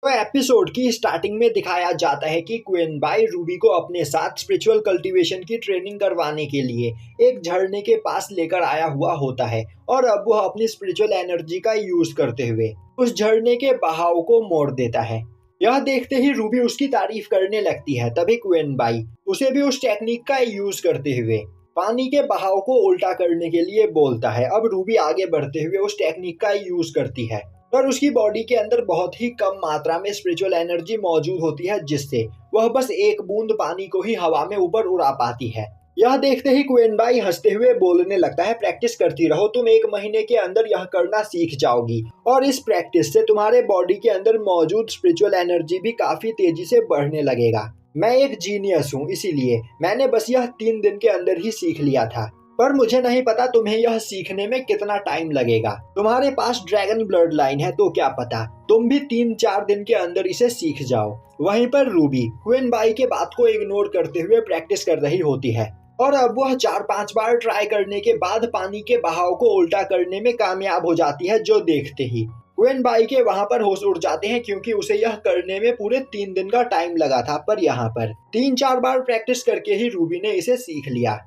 तो एपिसोड की स्टार्टिंग में दिखाया जाता है कि क्वीन बाई रूबी को अपने साथ स्पिरिचुअल कल्टीवेशन की ट्रेनिंग करवाने के लिए एक झरने के पास लेकर आया हुआ होता है और अब वह अपनी स्पिरिचुअल एनर्जी का यूज करते हुए उस झरने के बहाव को मोड़ देता है। यह देखते ही रूबी उसकी तारीफ करने लगती है। तभी क्वीन बाई उसे भी उस टेक्निक का यूज करते हुए पानी के बहाव को उल्टा करने के लिए बोलता है। अब रूबी आगे बढ़ते हुए उस टेक्निक का यूज करती है पर उसकी बॉडी के अंदर बहुत ही कम मात्रा में स्पिरिचुअल एनर्जी मौजूद होती है, जिससे वह बस एक बूंद पानी को ही हवा में ऊपर उड़ा पाती है। यह देखते ही क्वीन बाई हंसते हुए बोलने लगता है, प्रैक्टिस करती रहो, तुम 1 महीने के अंदर यह करना सीख जाओगी और इस प्रैक्टिस से तुम्हारे बॉडी के अंदर मौजूद स्पिरिचुअल एनर्जी भी काफी तेजी से बढ़ने लगेगा। मैं एक जीनियस हूँ, इसीलिए मैंने बस यह 3 दिन के अंदर ही सीख लिया था, पर मुझे नहीं पता तुम्हें यह सीखने में कितना टाइम लगेगा। तुम्हारे पास ड्रैगन ब्लड लाइन है तो क्या पता तुम भी 3-4 दिन के अंदर इसे सीख जाओ। वहीं पर रूबी क्वीन बाई के बात को इग्नोर करते हुए प्रैक्टिस कर रही होती है और अब वह 4-5 बार ट्राई करने के बाद पानी के बहाव को उल्टा करने में कामयाब हो जाती है, जो देखते ही क्वीन बाई के वहां पर होश उड़ जाते हैं, क्योंकि उसे यह करने में पूरे 3 दिन का टाइम लगा था, पर यहाँ पर 3-4 बार प्रैक्टिस करके ही रूबी ने इसे सीख लिया।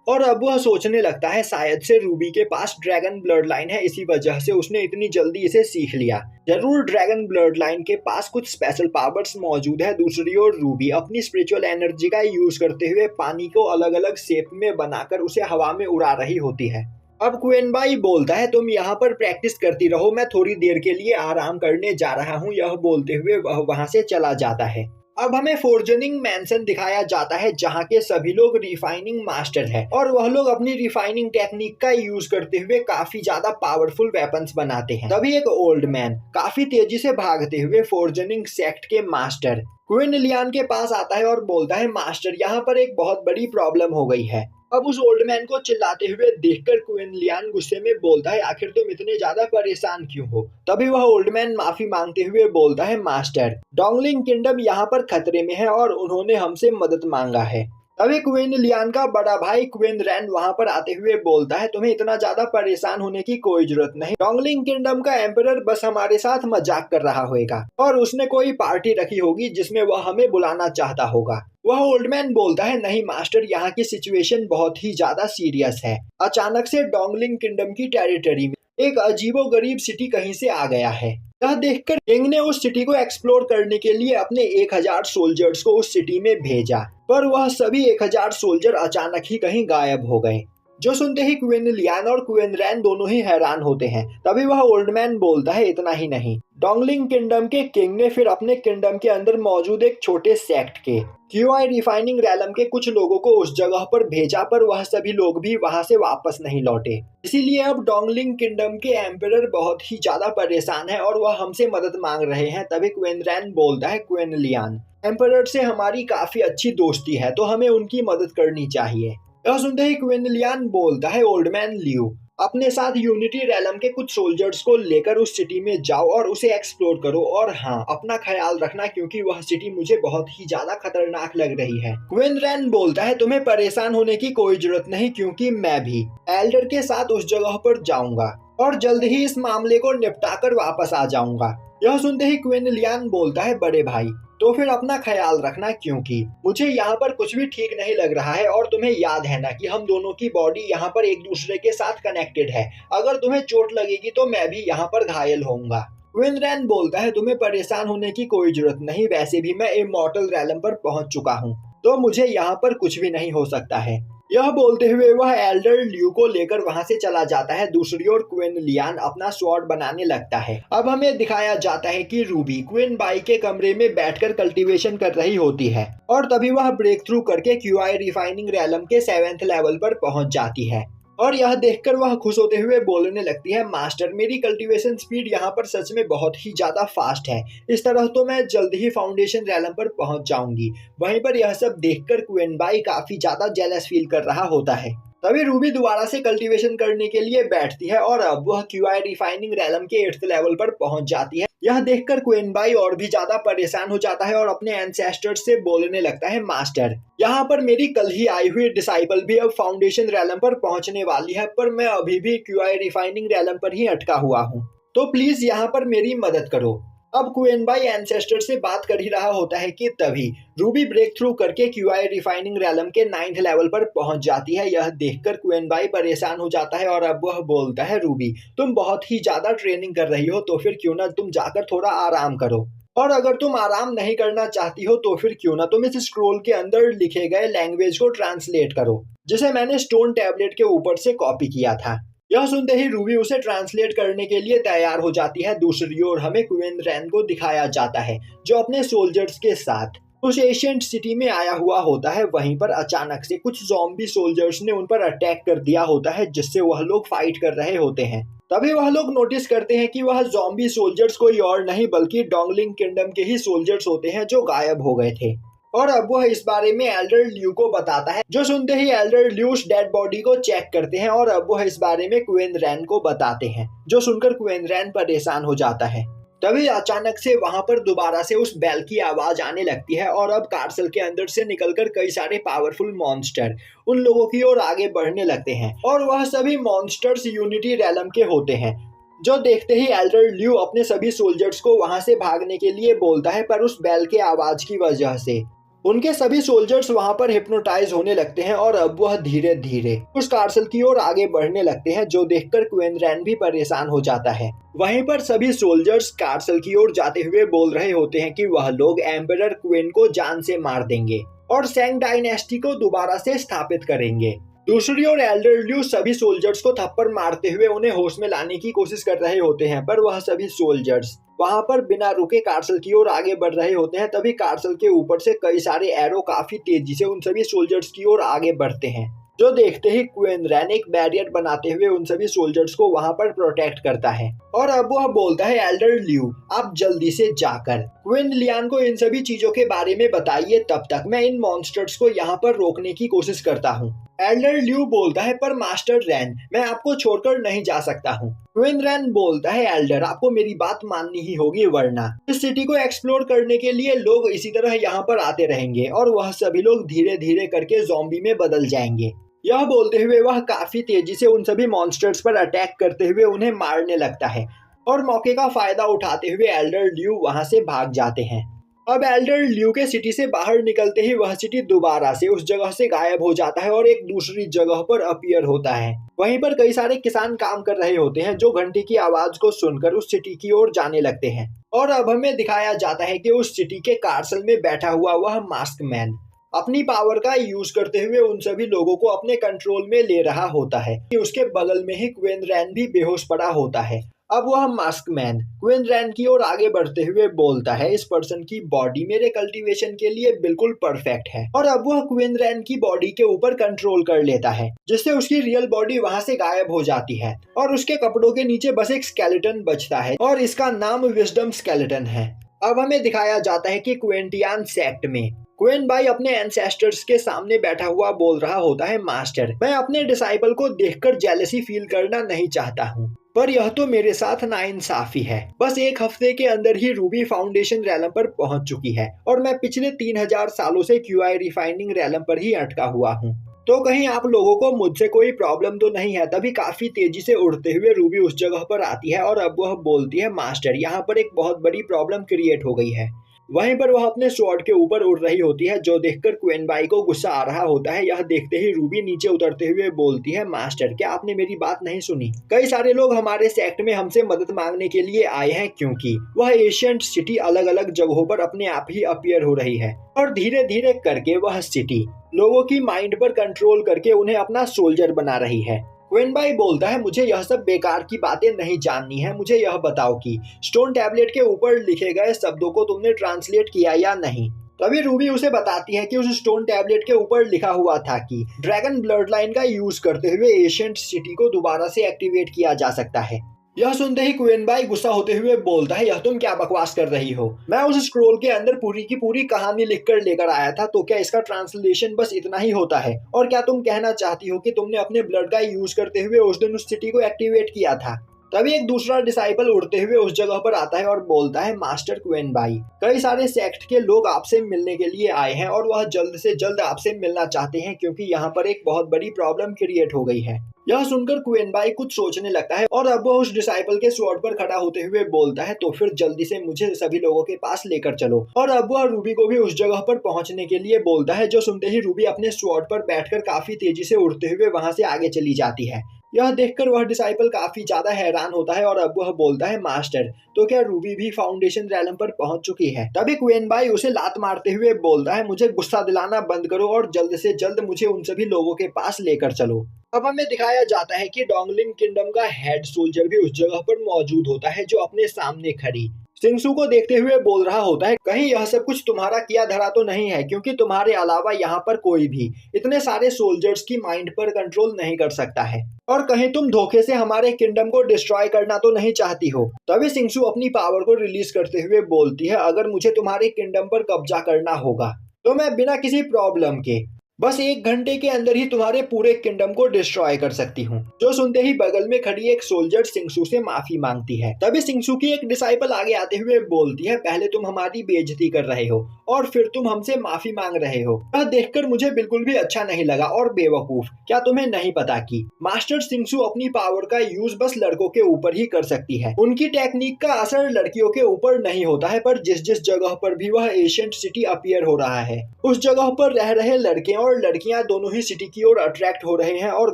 और अब वह सोचने लगता है शायद से रूबी के पास ड्रैगन ब्लड लाइन है, इसी वजह से उसने इतनी जल्दी इसे सीख लिया। जरूर ड्रैगन ब्लड लाइन के पास कुछ स्पेशल पावर्स मौजूद है। दूसरी ओर रूबी अपनी स्पिरिचुअल एनर्जी का यूज करते हुए पानी को अलग अलग शेप में बनाकर उसे हवा में उड़ा रही होती है। अब क्वीन बाई बोलता है, तुम यहाँ पर प्रैक्टिस करती रहो, मैं थोड़ी देर के लिए आराम करने जा रहा हूँ। यह बोलते हुए वह वहां से चला जाता है। अब हमें फोर्जनिंग मैंसन दिखाया जाता है, जहाँ के सभी लोग रिफाइनिंग मास्टर है और वह लोग अपनी रिफाइनिंग टेक्निक का यूज करते हुए काफी ज्यादा पावरफुल वेपन्स बनाते हैं। तभी एक ओल्ड मैन काफी तेजी से भागते हुए फोर्जनिंग सेक्ट के मास्टर क्वीन लियान के पास आता है और बोलता है, मास्टर यहाँ पर एक बहुत बड़ी प्रॉब्लम हो गई है। अब उस ओल्ड मैन को चिल्लाते हुए देखकर क्वीन लियान गुस्से में बोलता है, आखिर तुम इतने ज्यादा परेशान क्यों हो। तभी वह ओल्ड मैन माफी मांगते हुए बोलता है, मास्टर डोंगलिंग किंगडम यहाँ पर खतरे में है और उन्होंने हमसे मदद मांगा है। तभी क्वीन लियान का बड़ा भाई क्वीन रैन वहां पर आते हुए बोलता है, तुम्हें इतना ज्यादा परेशान होने की कोई जरूरत नहीं। डोंगलिंग किंगडम का एम्परर बस हमारे साथ मजाक कर रहा होगा और उसने कोई पार्टी रखी होगी जिसमें वह हमें बुलाना चाहता होगा। वह ओल्ड मैन बोलता है, नहीं मास्टर, यहाँ की सिचुएशन बहुत ही ज्यादा सीरियस है। अचानक से डोंगलिंग किंगडम की टेरिटरी में एक अजीबोगरीब सिटी कहीं से आ गया है। यह देखकर किंग ने उस सिटी को एक्सप्लोर करने के लिए अपने 1000 सोल्जर्स को उस सिटी में भेजा, पर वह सभी 1000 सोल्जर अचानक ही कहीं गायब हो गए। जो सुनते ही क्वीन लियान और क्वीन रैन दोनों ही हैरान होते हैं। तभी वह ओल्ड मैन बोलता है, इतना ही नहीं, डोंगलिंग किंगडम के किंग ने फिर अपने किंगडम के अंदर मौजूद एक छोटे सेक्ट के क्यूआई रिफाइनिंग रैलम के कुछ लोगों को उस जगह पर भेजा, पर वह सभी लोग भी वहां से वापस नहीं लौटे। इसीलिए अब डोंगलिंग किंगडम के एम्परर बहुत ही ज्यादा परेशान है और वह हमसे मदद मांग रहे हैं। तभी क्वीन रैन बोलता है, क्वीन लियान, एम्परर से हमारी काफी अच्छी दोस्ती है तो हमें उनकी मदद करनी चाहिए। यह सुनते ही क्वीन लियान बोलता है, ओल्ड मैन लियो, अपने साथ यूनिटी रैलम के कुछ सोल्जर्स को लेकर उस सिटी में जाओ और उसे एक्सप्लोर करो, और हाँ, अपना ख्याल रखना क्योंकि वह सिटी मुझे बहुत ही ज्यादा खतरनाक लग रही है। क्वीन रैन बोलता है, तुम्हें परेशान होने की कोई जरूरत नहीं, क्योंकि मैं भी एल्डर के साथ उस जगह पर जाऊंगा और जल्द ही इस मामले को निपटा कर वापस आ जाऊंगा। यह सुनते ही क्वीन लियान बोलता है, बड़े भाई, तो फिर अपना ख्याल रखना, क्योंकि मुझे यहाँ पर कुछ भी ठीक नहीं लग रहा है और तुम्हें याद है ना कि हम दोनों की बॉडी यहाँ पर एक दूसरे के साथ कनेक्टेड है। अगर तुम्हें चोट लगेगी तो मैं भी यहाँ पर घायल होऊंगा। क्वीन रैन बोलता है, तुम्हें परेशान होने की कोई जरूरत नहीं, वैसे भी मैं इमॉर्टल रैलम पर पहुंच चुका हूँ तो मुझे यहाँ पर कुछ भी नहीं हो सकता है। यह बोलते हुए वह एल्डर ल्यू को लेकर वहां से चला जाता है। दूसरी ओर क्वीन लियान अपना स्वॉर्ड बनाने लगता है। अब हमें दिखाया जाता है कि रूबी क्वीन बाई के कमरे में बैठकर कल्टीवेशन कर रही होती है और तभी वह ब्रेक थ्रू करके क्यूआई रिफाइनिंग रैलम के 7th लेवल पर पहुंच जाती है और यह देखकर वह खुश होते हुए बोलने लगती है, मास्टर, मेरी कल्टीवेशन स्पीड यहाँ पर सच में बहुत ही ज्यादा फास्ट है। इस तरह तो मैं जल्द ही फाउंडेशन रैलम पर पहुंच जाऊंगी। वहीं पर यह सब देखकर क्वीन बाई काफी ज्यादा जेलस फील कर रहा होता है। तभी रूबी दोबारा से कल्टीवेशन करने के लिए बैठती है और अब वह क्यूआई रिफाइनिंग रैलम के 8th लेवल पर पहुंच जाती है। यह देखकर क्वीन बाई और भी ज्यादा परेशान हो जाता है और अपने एंसेस्टर्स से बोलने लगता है, मास्टर, यहाँ पर मेरी कल ही आई हुई डिसाइपल भी अब फाउंडेशन रैलम पर पहुंचने वाली है, पर मैं अभी भी क्यूआई रिफाइनिंग रैलम पर ही अटका हुआ हूँ, तो प्लीज यहाँ पर मेरी मदद करो। अब क्वेनबाई एंसेस्टर से बात कर ही रहा होता है कि तभी रूबी ब्रेक थ्रू करके क्यूआई रिफाइनिंग रैलम के 9th लेवल पर पहुंच जाती है। यह देखकर क्वेनबाई परेशान हो जाता है और अब वह बोलता है, रूबी तुम बहुत ही ज्यादा ट्रेनिंग कर रही हो, तो फिर क्यों ना तुम जाकर थोड़ा आराम करो, और अगर तुम आराम नहीं करना चाहती हो तो फिर क्यों ना तुम इस स्क्रोल के अंदर लिखे गए लैंग्वेज को ट्रांसलेट करो, जिसे मैंने स्टोन टैबलेट के ऊपर से कॉपी किया था। यह सुनते ही रूबी उसे ट्रांसलेट करने के लिए तैयार हो जाती है। दूसरी ओर हमें क्वीन रैन को दिखाया जाता है, जो अपने सोल्जर्स के साथ उस एशियंट सिटी में आया हुआ होता है। वहीं पर अचानक से कुछ ज़ॉम्बी सोल्जर्स ने उन पर अटैक कर दिया होता है, जिससे वह लोग फाइट कर रहे होते हैं। तभी वह लोग नोटिस करते हैं कि वह ज़ॉम्बी सोल्जर्स कोई और नहीं बल्कि डोंगलिंग किंगडम के ही सोल्जर्स होते हैं, जो गायब हो गए थे। और अब वह इस बारे में एल्डर ल्यू को बताता है, जो सुनते ही एल्डर ल्यू उस डेड बॉडी को चेक करते हैं और अब वह इस बारे में क्वीन रैन को बताते हैं, जो सुनकर क्वीन रैन परेशान हो जाता है। तभी अचानक से वहां पर दोबारा से उस बेल की आवाज आने लगती है और अब कार्सल के अंदर से निकलकर कई सारे पावरफुल मॉन्स्टर उन लोगों की ओर आगे बढ़ने लगते हैं, और वह सभी मॉन्स्टर्स यूनिटी रैलम के होते हैं। जो देखते ही एल्डर ल्यू अपने सभी सोल्जर्स को वहां से भागने के लिए बोलता है, पर उस बेल के आवाज की वजह से उनके सभी सोल्जर्स वहां पर हिप्नोटाइज होने लगते हैं और अब वह धीरे धीरे उस कार्सल की ओर आगे बढ़ने लगते हैं, जो देखकर क्वीन रैन भी परेशान हो जाता है। वहीं पर सभी सोल्जर्स कार्सल की ओर जाते हुए बोल रहे होते हैं कि वह लोग एम्परर क्वीन को जान से मार देंगे और सेंग डायनेस्टी को दोबारा से स्थापित करेंगे। दूसरी ओर एल्डर ल्यू सभी सोल्जर्स को थप्पड़ मारते हुए उन्हें होश में लाने की कोशिश कर रहे होते हैं, पर वह सभी सोल्जर्स वहां पर बिना रुके कार्सल की ओर आगे बढ़ रहे होते हैं। तभी कार्सल के ऊपर से कई सारे एरो काफी तेजी से उन सभी सोल्जर्स की ओर आगे बढ़ते हैं, जो देखते ही क्वीन रैन एक बैरियर बनाते हुए उन सभी सोल्जर्स को वहां पर प्रोटेक्ट करता है। और अब वह बोलता है, एल्डर ल्यू आप जल्दी से जाकर क्वीन लियान को इन सभी चीजों के बारे में बताइए, तब तक मैं इन मॉन्स्टर्स को यहाँ पर रोकने की कोशिश करता हूँ। एल्डर ल्यू बोलता है, पर मास्टर रैन मैं आपको छोड़कर नहीं जा सकता हूँ। क्वीन रैन बोलता है, एल्डर आपको मेरी बात माननी ही होगी, वरना इस सिटी को एक्सप्लोर करने के लिए लोग इसी तरह यहाँ पर आते रहेंगे और वह सभी लोग धीरे धीरे करके ज़ॉम्बी में बदल जाएंगे। यह बोलते हुए वह काफी तेजी से उन सभी मॉन्स्टर्स पर अटैक करते हुए उन्हें मारने लगता है, और मौके का फायदा उठाते हुए एल्डर ल्यू वहां से भाग जाते हैं। अब एल्डर ल्यू के सिटी से बाहर निकलते ही वह सिटी दोबारा से उस जगह से गायब हो जाता है और एक दूसरी जगह पर अपीयर होता है। वहीं पर कई सारे किसान काम कर रहे होते हैं, जो घंटी की आवाज को सुनकर उस सिटी की ओर जाने लगते हैं। और अब हमें दिखाया जाता है कि उस सिटी के कार्सल में बैठा हुआ वह मास्क मैन अपनी पावर का यूज करते हुए उन सभी लोगों को अपने कंट्रोल में ले रहा होता है कि उसके बगल में ही क्वीन रैन भी बेहोश पड़ा होता है। अब वह मास्क मैन क्वीन रैन की ओर आगे बढ़ते हुए बोलता है, इस पर्सन की बॉडी मेरे कल्टीवेशन के लिए बिल्कुल परफेक्ट है। और अब वह क्वीन रैन की बॉडी के ऊपर कंट्रोल कर लेता है, जिससे उसकी रियल बॉडी वहां से गायब हो जाती है और उसके कपड़ों के नीचे बस एक स्केलेटन बचता है और इसका नाम विजडम स्केलेटन है। अब हमें दिखाया जाता है कि क्वेंटियान सेक्ट में क्वीन बाई अपने एंसेस्टर्स के सामने बैठा हुआ बोल रहा होता है, मास्टर मैं अपने डिसाइपल को देखकर जेलसी फील करना नहीं चाहता हूँ, पर यह तो मेरे साथ नाइंसाफी है। बस एक हफ्ते के अंदर ही रूबी फाउंडेशन रैलम पर पहुंच चुकी है और मैं पिछले 3000 सालों से क्यूआई रिफाइनिंग रैलम पर ही अटका हुआ हूँ, तो कहीं आप लोगों को मुझसे कोई प्रॉब्लम तो नहीं है। तभी काफी तेजी से उड़ते हुए रूबी उस जगह पर आती है और अब वह बोलती है, मास्टर यहाँ पर एक बहुत बड़ी प्रॉब्लम क्रिएट हो गई है। वहीं पर वह अपने स्वॉर्ड के ऊपर उड़ रही होती है, जो देखकर क्वीन बाई को गुस्सा आ रहा होता है। यह देखते ही रूबी नीचे उतरते हुए बोलती है, मास्टर क्या आपने मेरी बात नहीं सुनी? कई सारे लोग हमारे सेक्ट में हमसे मदद मांगने के लिए आए हैं, क्योंकि वह एशियंट सिटी अलग अलग जगहों पर अपने आप ही अपीयर हो रही है और धीरे धीरे करके वह सिटी लोगों की माइंड पर कंट्रोल करके उन्हें अपना सोल्जर बना रही है। क्वीन बाई बोलता है, मुझे यह सब बेकार की बातें नहीं जाननी है, मुझे यह बताओ कि स्टोन टैबलेट के ऊपर लिखे गए शब्दों को तुमने ट्रांसलेट किया या नहीं। तभी रूबी उसे बताती है कि उस स्टोन टैबलेट के ऊपर लिखा हुआ था कि ड्रैगन ब्लड लाइन का यूज करते हुए एशियंट सिटी को दोबारा से एक्टिवेट किया जा सकता है। यह सुनते ही क्वीन बाई गुस्सा होते हुए बोलता है, यह तुम क्या बकवास कर रही हो? मैं उस स्क्रोल के अंदर पूरी की पूरी कहानी लिखकर लेकर आया था, तो क्या इसका ट्रांसलेशन बस इतना ही होता है? और क्या तुम कहना चाहती हो कि तुमने अपने ब्लड का यूज करते हुए उस दिन उस सिटी को एक्टिवेट किया था? तभी एक दूसरा डिसाइपल उड़ते हुए उस जगह पर आता है और बोलता है, मास्टर क्वीन बाई कई सारे सेक्ट के लोग आपसे मिलने के लिए आए हैं और वह जल्द से जल्द आपसे मिलना चाहते हैं, क्योंकि यहाँ पर एक बहुत बड़ी प्रॉब्लम क्रिएट हो गई है। यह सुनकर क्वेनबाई कुछ सोचने लगता है और अब वह उस डिसाइपल के स्वॉर्ड पर खड़ा होते हुए बोलता है, तो फिर जल्दी से मुझे सभी लोगों के पास लेकर चलो। और अब वह रूबी को भी उस जगह पर पहुंचने के लिए बोलता है, जो सुनते ही रूबी अपने स्वॉर्ड पर बैठकर काफी तेजी से उड़ते हुए वहां से आगे चली जाती है। यह देखकर वह डिसाइपल काफी ज्यादा हैरान होता है और अब वह बोलता है, मास्टर, तो क्या रूबी भी फाउंडेशन रैलम पर पहुंच चुकी है? तभी क्वेनबाई उसे लात मारते हुए बोलता है, मुझे गुस्सा दिलाना बंद करो और जल्द से जल्द मुझे उन सभी लोगों के पास लेकर चलो। अब हमें दिखाया जाता है कि डोंगलिंग किंगडम का हेड सोल्जर भी उस जगह पर मौजूद होता है, जो अपने सामने खड़ी सिंगसू को देखते हुए बोल रहा होता है, कहीं यह सब कुछ तुम्हारा किया धरा तो नहीं है, क्योंकि तुम्हारे अलावा यहाँ पर कोई भी इतने सारे सोल्जर्स की माइंड पर कंट्रोल नहीं कर सकता है, और कहीं तुम धोखे से हमारे किंगडम को डिस्ट्रॉय करना तो नहीं चाहती हो? तभी सिंगसू अपनी पावर को रिलीज करते हुए बोलती है, अगर मुझे तुम्हारे किंगडम पर कब्जा करना होगा तो मैं बिना किसी प्रॉब्लम के बस 1 घंटे के अंदर ही तुम्हारे पूरे किंगडम को डिस्ट्रॉय कर सकती हूँ। जो सुनते ही बगल में खड़ी एक सोल्जर सिंगसू से माफी मांगती है। तभी सिंगसू की एक डिसाइपल आगे आते हुए बोलती है, पहले तुम हमारी बेइज्जती कर रहे हो और फिर तुम हमसे माफी मांग रहे हो। यह देखकर मुझे बिल्कुल भी अच्छा नहीं लगा। और बेवकूफ, क्या तुम्हें नहीं पता कि मास्टर सिंगसू अपनी पावर का यूज बस लड़कों के ऊपर ही कर सकती है? उनकी टेक्निक का असर लड़कियों के ऊपर नहीं होता है, पर जिस जिस जगह पर भी वह एशियंट सिटी अपीयर हो रहा है, उस जगह पर रह रहे लड़के और लड़कियां दोनों ही सिटी की ओर अट्रैक्ट हो रहे हैं और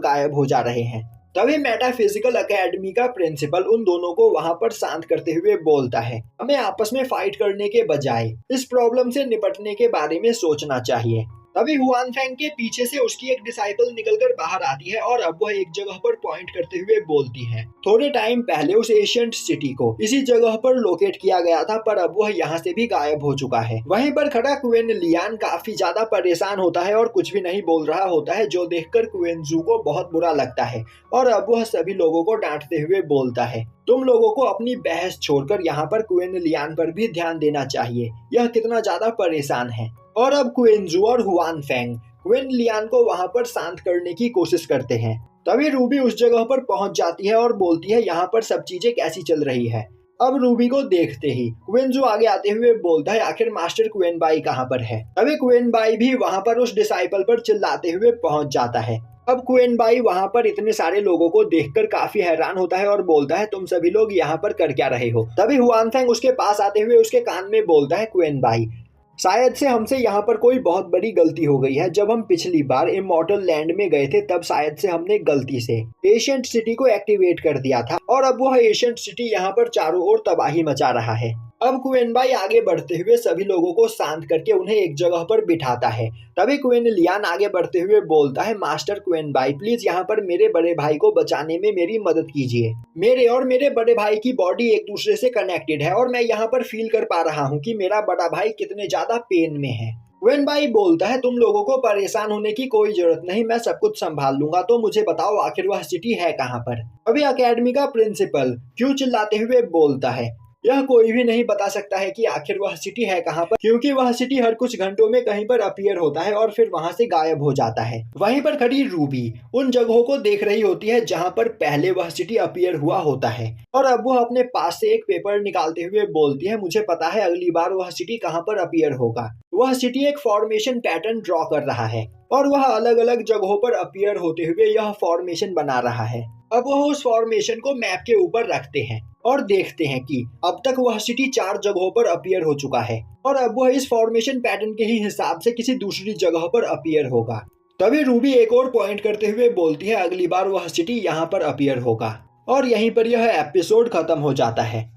गायब हो जा रहे हैं। तभी मेटाफिजिकल एकेडमी का प्रिंसिपल उन दोनों को वहां पर शांत करते हुए बोलता है, हमें आपस में फाइट करने के बजाय इस प्रॉब्लम से निपटने के बारे में सोचना चाहिए। तभी हुआन फेंग के पीछे से उसकी एक डिसाइपल निकलकर बाहर आती है और अब वह एक जगह पर पॉइंट करते हुए बोलती है, थोड़े टाइम पहले उस एशियंट सिटी को इसी जगह पर लोकेट किया गया था, पर अब वह यहाँ से भी गायब हो चुका है। वहीं पर खड़ा क्वेन लियान काफी ज्यादा परेशान होता है और कुछ भी नहीं बोल रहा होता है, जो देखकर क्वेनजू को बहुत बुरा लगता है और अब वह सभी लोगों को डांटते हुए बोलता है, तुम लोगों को अपनी बहस छोड़कर यहाँ पर क्वेन लियान पर भी ध्यान देना चाहिए, यह कितना ज्यादा परेशान है। और अब क्वेनजू और हुआन फेंग क्वेन लियान को वहां पर शांत करने की कोशिश करते हैं। तभी रूबी उस जगह पर पहुंच जाती है और बोलती है, यहाँ पर सब चीजें कैसी चल रही है? अब रूबी को देखते ही क्वेनजू आगे आते हुए बोलता है, आखिर मास्टर क्वेनबाई कहाँ पर है? तभी क्वेनबाई भी वहां पर उस डिसाइपल पर चिल्लाते हुए पहुंच जाता है। अब क्वेनबाई वहां पर इतने सारे लोगों को देखकर काफी हैरान होता है और बोलता है, तुम सभी लोग यहाँ पर कर क्या रहे हो? तभी हुआन फेंग उसके पास आते हुए उसके कान में बोलता है, क्वेनबाई, शायद से हमसे यहाँ पर कोई बहुत बड़ी गलती हो गई है। जब हम पिछली बार इमॉर्टल लैंड में गए थे तब शायद से हमने गलती से एशियंट सिटी को एक्टिवेट कर दिया था और अब वह एशियंट सिटी यहाँ पर चारों ओर तबाही मचा रहा है। अब क्वेनबाई आगे बढ़ते हुए सभी लोगों को शांत करके उन्हें एक जगह पर बिठाता है। तभी क्वेन लियान आगे बढ़ते हुए बोलता है, मास्टर क्वेनबाई, प्लीज यहाँ पर मेरे बड़े भाई को बचाने में मेरी मदद कीजिए। मेरे और मेरे बड़े भाई की बॉडी एक दूसरे से कनेक्टेड है और मैं यहाँ पर फील कर पा रहा हूँ कि मेरा बड़ा भाई कितने ज्यादा पेन में है। क्वेनबाई बोलता है, तुम लोगों को परेशान होने की कोई जरूरत नहीं, मैं सब कुछ संभाल लूंगा। तो मुझे बताओ आखिर वह सिटी है कहाँ पर? अभी अकेडमी का प्रिंसिपल क्यों चिल्लाते हुए बोलता है, यह कोई भी नहीं बता सकता है कि आखिर वह सिटी है कहाँ पर, क्योंकि वह सिटी हर कुछ घंटों में कहीं पर अपीयर होता है और फिर वहां से गायब हो जाता है। वहीं पर खड़ी रूबी उन जगहों को देख रही होती है जहां पर पहले वह सिटी अपीयर हुआ होता है और अब वह अपने पास से एक पेपर निकालते हुए बोलती है, मुझे पता है अगली बार वह सिटी कहाँ पर अपीयर होगा। वह सिटी एक फॉर्मेशन पैटर्न ड्रॉ कर रहा है और वह अलग अलग जगहों पर अपीयर होते हुए यह फॉर्मेशन बना रहा है। अब वह उस फॉर्मेशन को मैप के ऊपर रखते हैं और देखते हैं कि अब तक वह सिटी 4 जगहों पर अपीयर हो चुका है और अब वह इस फॉर्मेशन पैटर्न के ही हिसाब से किसी दूसरी जगह पर अपीयर होगा। तभी रूबी एक और पॉइंट करते हुए बोलती है, अगली बार वह सिटी यहाँ पर अपीयर होगा और यहीं पर यह एपिसोड खत्म हो जाता है।